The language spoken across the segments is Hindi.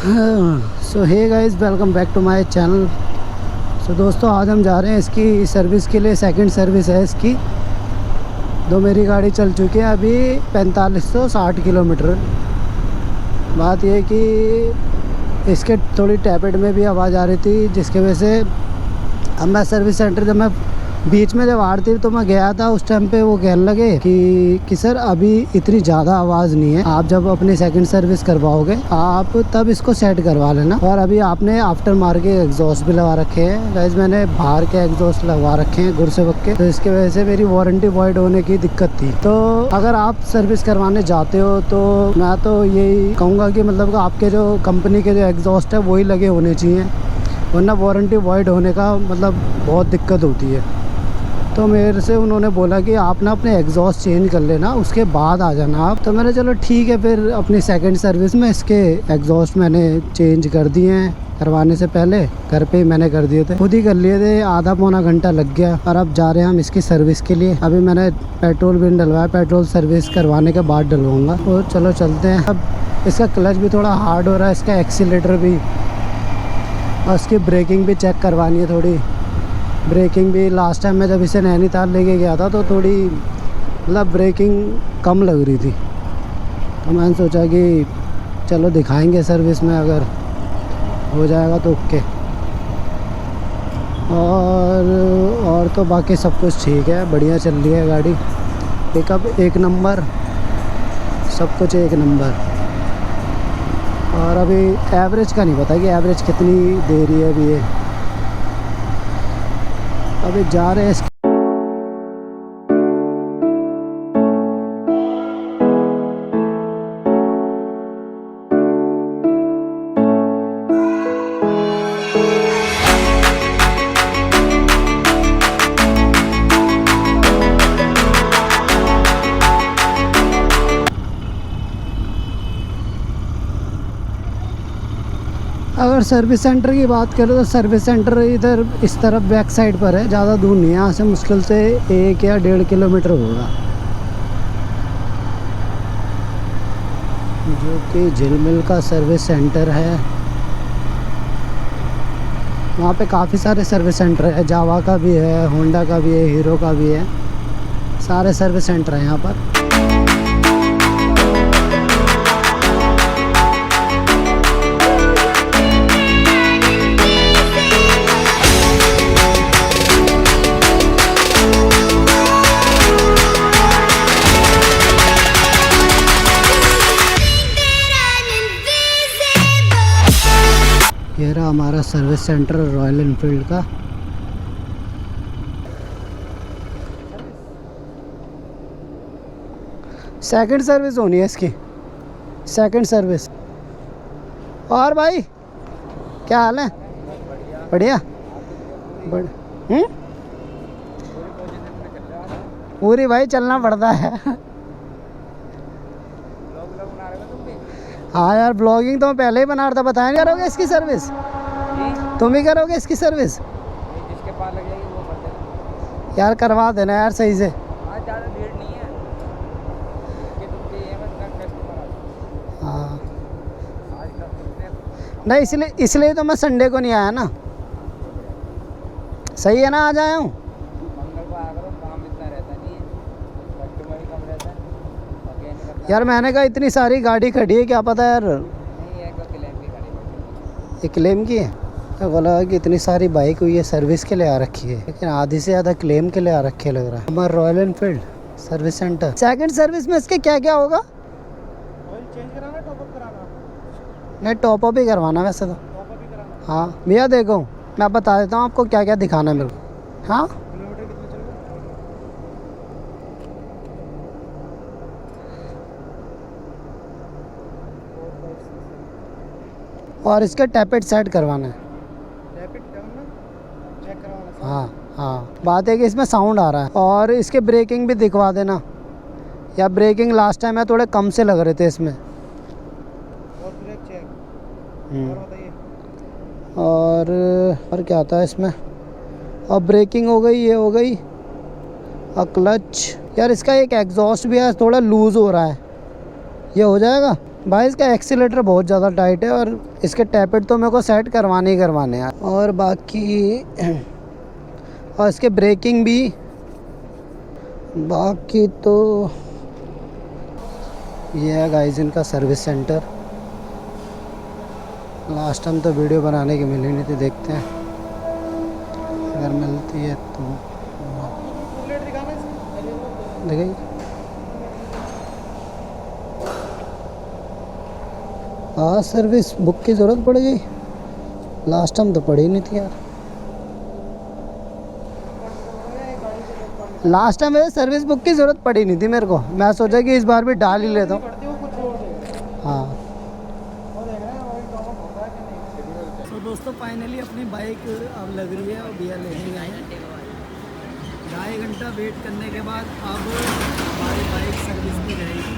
So hey guys, welcome back to my channel. So दोस्तों, आज हम जा रहे हैं इसकी सर्विस के लिए। सेकंड सर्विस है इसकी। मेरी गाड़ी चल चुकी है अभी 4560 किलोमीटर। बात यह है कि इसके थोड़ी टैपेट में भी आवाज़ आ रही थी, जिसकी वजह से अब मैं सर्विस सेंटर जब मैं बीच में जब आ रही थी तो मैं गया था, उस टाइम पे वो कहने लगे कि सर अभी इतनी ज़्यादा आवाज़ नहीं है, आप जब अपनी सेकंड सर्विस करवाओगे आप तब इसको सेट करवा लेना। और अभी आपने आफ्टर मार के एग्जॉस्ट भी लगा रखे हैं। गाइस, मैंने बाहर के एग्जॉस्ट लगवा रखे हैं गुरसेवक के, तो इसकी वजह से मेरी वारंटी वॉइड होने की दिक्कत थी। तो अगर आप सर्विस करवाने जाते हो तो मैं तो यही कहूँगा कि मतलब आपके जो कंपनी के जो एग्जॉस्ट है वही लगे होने चाहिए, वरना वारंटी वॉइड होने का मतलब बहुत दिक्कत होती है। तो मेरे से उन्होंने बोला कि आप ना अपने एग्जॉस्ट चेंज कर लेना, उसके बाद आ जाना आप। तो मैंने चलो ठीक है, फिर अपनी सेकंड सर्विस में इसके एग्जॉस्ट मैंने चेंज कर दिए हैं। करवाने से पहले घर पे ही मैंने कर दिए थे, खुद ही कर लिए थे। आधा पौना घंटा लग गया और अब जा रहे हैं हम इसकी सर्विस के लिए। अभी मैंने पेट्रोल भी डलवाया, पेट्रोल सर्विस करवाने के बाद डलवाऊँगा। तो चलो चलते हैं। अब इसका क्लच भी थोड़ा हार्ड हो रहा है, इसका एक्सीलेटर भी, और इसकी ब्रेकिंग भी चेक करवानी है थोड़ी। ब्रेकिंग भी लास्ट टाइम मैं जब इसे नैनीताल लेके गया था तो थोड़ी मतलब ब्रेकिंग कम लग रही थी, तो मैंने सोचा कि चलो दिखाएंगे सर्विस में, अगर हो जाएगा तो ओके। और तो बाकी सब कुछ ठीक है, बढ़िया चल रही है गाड़ी। पिकअप एक नंबर, सब कुछ एक नंबर। और अभी एवरेज का नहीं पता कि एवरेज कितनी दे रही है अभी ये। अभी जा रहे हैं अगर सर्विस सेंटर की बात करें तो सर्विस सेंटर इधर इस तरफ बैक साइड पर है, ज़्यादा दूर नहीं है यहाँ से, मुश्किल से 1 या 1.5 किलोमीटर होगा, जो कि झिलमिल का सर्विस सेंटर है। वहाँ पे काफ़ी सारे सर्विस सेंटर है, जावा का भी है, होंडा का भी है, हीरो का भी है, सारे सर्विस सेंटर हैं यहाँ पर। ये रहा हमारा सर्विस सेंटर रॉयल एनफील्ड का। सेकंड सर्विस होनी है इसकी, सेकंड सर्विस। और भाई क्या हाल है? बढ़िया। पूरी भाई चलना पड़ता है। हाँ यार, ब्लॉगिंग तो मैं पहले ही बना रहा था। बताया नहीं करोगे इसकी सर्विस? तुम ही करोगे इसकी सर्विस? जिसके पास लग जाएगी वो कर देना यार, करवा देना यार सही से। हाँ, ज़्यादा भीड़ नहीं है हाँ आज का। नहीं, इसलिए तो मैं संडे को नहीं आया ना। सही है ना, आ जाया हूँ। मंगल को आया करो, काम इतना रहता नहीं है, कस्टमर ही कम रहता है। यार मैंने कहा इतनी सारी गाड़ी खड़ी है, क्या पता यार। नहीं है, कोई क्लेम की गाड़ी ये क्लेम की है? तो बोला कि इतनी सारी बाइक हुई है सर्विस के लिए आ रखी है, लेकिन आधी से ज़्यादा क्लेम के लिए आ रखे लग रहा है। हमारा royal Enfield service centre. Second service में इसके क्या क्या होगा? ऑयल चेंज कराना, टॉप अप कराना। नहीं, टॉप अप ही करवाना वैसे तो। टॉप अप ही कराना। हाँ भैया, देखो मैं बता देता हूँ आपको क्या क्या दिखाना है मेरे को। हाँ, किलोमीटर कितने चल गए? और इसके टैपेट सेट करवाना है। रैपिड चेक करवाना। हाँ हाँ, बात है कि इसमें साउंड आ रहा है। और इसके ब्रेकिंग भी दिखवा देना, या ब्रेकिंग लास्ट टाइम है थोड़े कम से लग रहे थे इसमें। और ब्रेक चेक। और बताइए। और क्या आता है इसमें? और ब्रेकिंग हो गई, ये हो गई, और क्लच। यार इसका एक एग्जॉस्ट भी है थोड़ा लूज़ हो रहा है, ये हो जाएगा? भाई इसका एक्सीलेटर बहुत ज़्यादा टाइट है और इसके टैपेट तो मेरे को सेट करवाने ही करवाने हैं और बाकी और इसके ब्रेकिंग भी। बाकी तो ये है गाइस इनका सर्विस सेंटर। लास्ट टाइम तो वीडियो बनाने की मिली नहीं थी, देखते हैं अगर मिलती है तो देखिए। हाँ सर्विस बुक की ज़रूरत पड़ गई, लास्ट टाइम तो पड़ी नहीं थी यार। लास्ट टाइम मेरे सर्विस बुक की ज़रूरत पड़ी नहीं थी मेरे को, मैं सोचा कि इस बार भी डाल ही लेता हूँ। हाँ तो दोस्तों फाइनली अपनी बाइक अब लग रही है और भैया लेने गए हैं। 2.5 घंटा वेट करने के बाद अब हमारी बाइक सर्विस में रहेगी।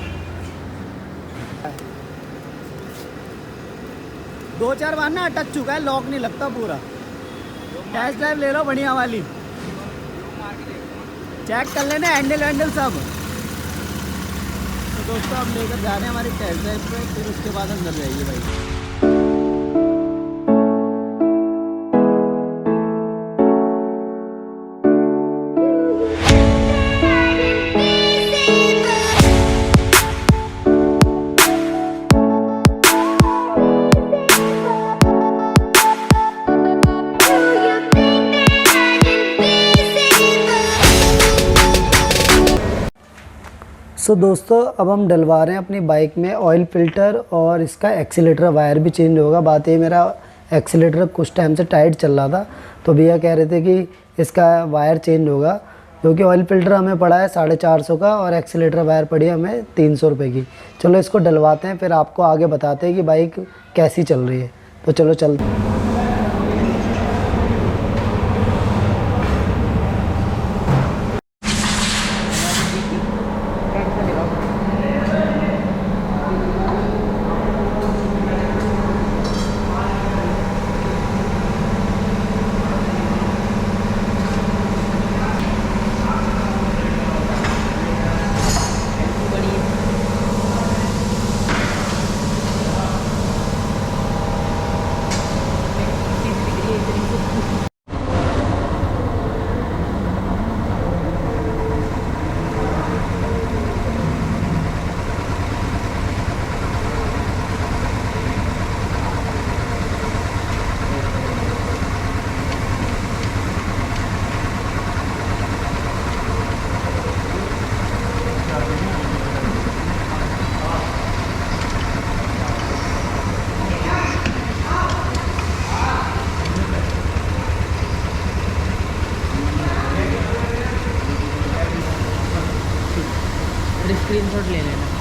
2-4 बार ना अटक चुका है, लॉक नहीं लगता पूरा। टेस्ट ड्राइव ले लो बढ़िया वाली, चेक कर लेना हैंडल वैंडल सब। तो दोस्तों अब लेकर जा रहे हैं हमारी टेस्ट ड्राइव पे, फिर उसके बाद अंदर जाइए भाई। सो दोस्तों अब हम डलवा रहे हैं अपनी बाइक में ऑयल फ़िल्टर और इसका एक्सीलेटर वायर भी चेंज होगा। बात ये मेरा एक्सीलेटर कुछ टाइम से टाइट चल रहा था, तो भैया कह रहे थे कि इसका वायर चेंज होगा, क्योंकि ऑयल फ़िल्टर हमें पड़ा है 450 का और एक्सीलेटर वायर पड़ी है हमें 300 रुपये की। चलो इसको डलवाते हैं, फिर आपको आगे बताते हैं कि बाइक कैसी चल रही है। तो चलो चलते हैं। स्क्रीनशॉट ले लेना।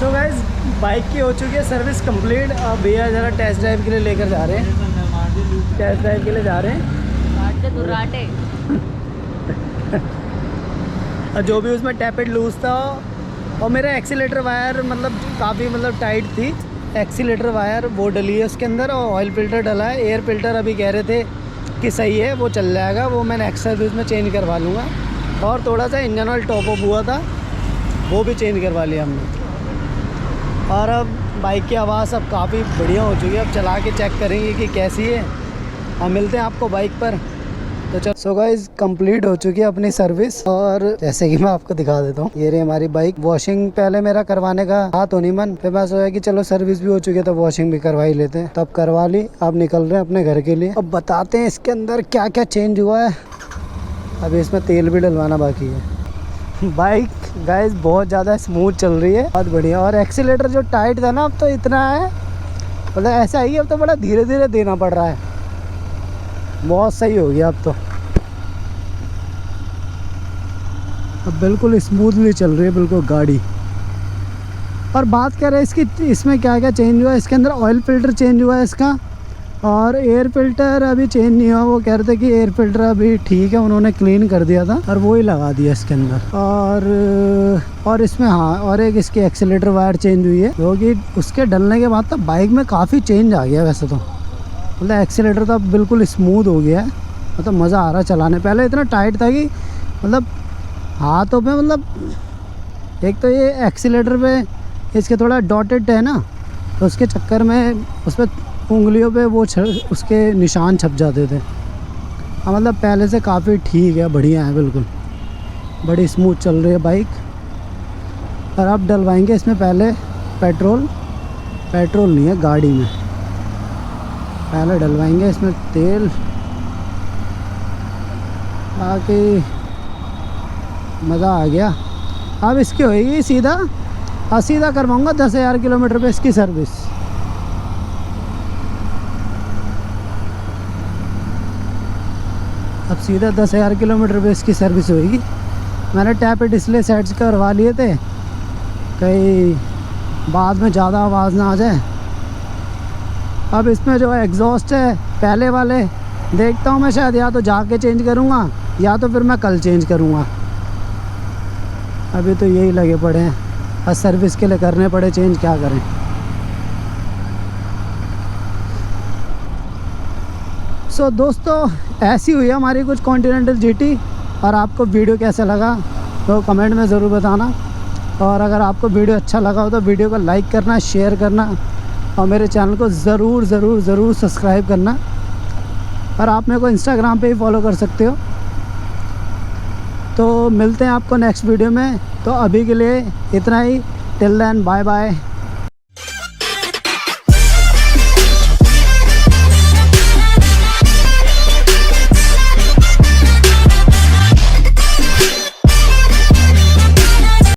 सो गाइस बाइक की हो चुकी है सर्विस कंप्लीट। अब भैया ज़रा टेस्ट ड्राइव के लिए लेकर जा रहे हैं, टेस्ट ड्राइव के लिए जा रहे हैं। और जो भी उसमें टैपेट लूज था और मेरा एक्सीलेटर वायर काफ़ी टाइट थी। एक्सीलेटर वायर वो डली है उसके अंदर और ऑयल फ़िल्टर डला है। एयर फ़िल्टर अभी कह रहे थे कि सही है, वो चल जाएगा, वो मैंने एक्स सर्विस में चेंज करवा लूँगा। और थोड़ा सा इंजन ऑयल टॉप अप हुआ था, वो भी चेंज करवा लिया हमने। और अब बाइक की आवाज़ अब काफ़ी बढ़िया हो चुकी है। अब चला के चेक करेंगे कि कैसी है। हम मिलते हैं आपको बाइक पर। तो चलो सो गाइस कंप्लीट हो चुकी है अपनी सर्विस, और जैसे कि मैं आपको दिखा देता हूँ, ये रही हमारी बाइक। वॉशिंग पहले मेरा करवाने का था तो नहीं मन, फिर मैं सोचा कि चलो सर्विस भी हो चुकी है तो वॉशिंग भी करवा ही लेते हैं, तब करवा ली। अब निकल रहे हैं अपने घर के लिए। अब बताते हैं इसके अंदर क्या क्या चेंज हुआ है। अभी इसमें तेल भी डलवाना बाकी है। बाइक गाइस बहुत ज़्यादा स्मूथ चल रही है, बहुत बढ़िया। और एक्सीलेटर जो टाइट था ना, अब तो इतना है, मतलब ऐसा ही अब तो बड़ा धीरे धीरे देना पड़ रहा है। बहुत सही हो गया अब तो, अब बिल्कुल स्मूथली चल रही है बिल्कुल गाड़ी। और बात कर रहे हैं इसकी, इसमें क्या क्या चेंज हुआ है। इसके अंदर ऑयल फिल्टर चेंज हुआ है इसका, और एयर फिल्टर अभी चेंज नहीं हुआ। वो कह रहे थे कि एयर फिल्टर अभी ठीक है, उन्होंने क्लीन कर दिया था और वो ही लगा दिया इसके अंदर। और इसमें हाँ, और एक इसकी एक्सीलेटर वायर चेंज हुई है, क्योंकि उसके डलने के बाद तो बाइक में काफ़ी चेंज आ गया वैसे तो। मतलब एक्सीलेटर तो अब बिल्कुल स्मूथ हो गया है, मतलब मज़ा आ रहा है चलाने। पहले इतना टाइट था कि मतलब हाथों पे, मतलब एक तो ये एक्सीलेटर पे इसके थोड़ा डॉटेड है ना, तो उसके चक्कर में उस पर उंगलियों पे वो उसके निशान छप जाते थे। हाँ मतलब पहले से काफ़ी ठीक है, बढ़िया है, बिल्कुल बड़ी स्मूथ चल रही है बाइक। और अब डलवाएंगे इसमें पहले पेट्रोल नहीं है गाड़ी में, पहले डलवाएंगे इसमें तेल, बाकी मज़ा आ गया। अब इसकी होएगी सीधा करवाऊँगा 10,000 किलोमीटर पे इसकी सर्विस। अब सीधा 10,000 किलोमीटर पे इसकी सर्विस होएगी। मैंने टैप डिस्प्ले सेट्स करवा लिए थे, कहीं बाद में ज़्यादा आवाज़ ना आ जाए। अब इसमें जो एग्जॉस्ट है पहले वाले, देखता हूँ मैं, शायद या तो जाके चेंज करूँगा या तो फिर मैं कल चेंज करूँगा। अभी तो यही लगे पड़े हैं, और सर्विस के लिए करने पड़े चेंज, क्या करें। सो दोस्तों ऐसी हुई हमारी कुछ कॉन्टिनेंटल जीटी। और आपको वीडियो कैसा लगा तो कमेंट में ज़रूर बताना। और अगर आपको वीडियो अच्छा लगा हो तो वीडियो को लाइक करना, शेयर करना, और मेरे चैनल को ज़रूर सब्सक्राइब करना। और आप मेरे को इंस्टाग्राम पे ही फॉलो कर सकते हो। तो मिलते हैं आपको नेक्स्ट वीडियो में। तो अभी के लिए इतना ही। Till then bye bye.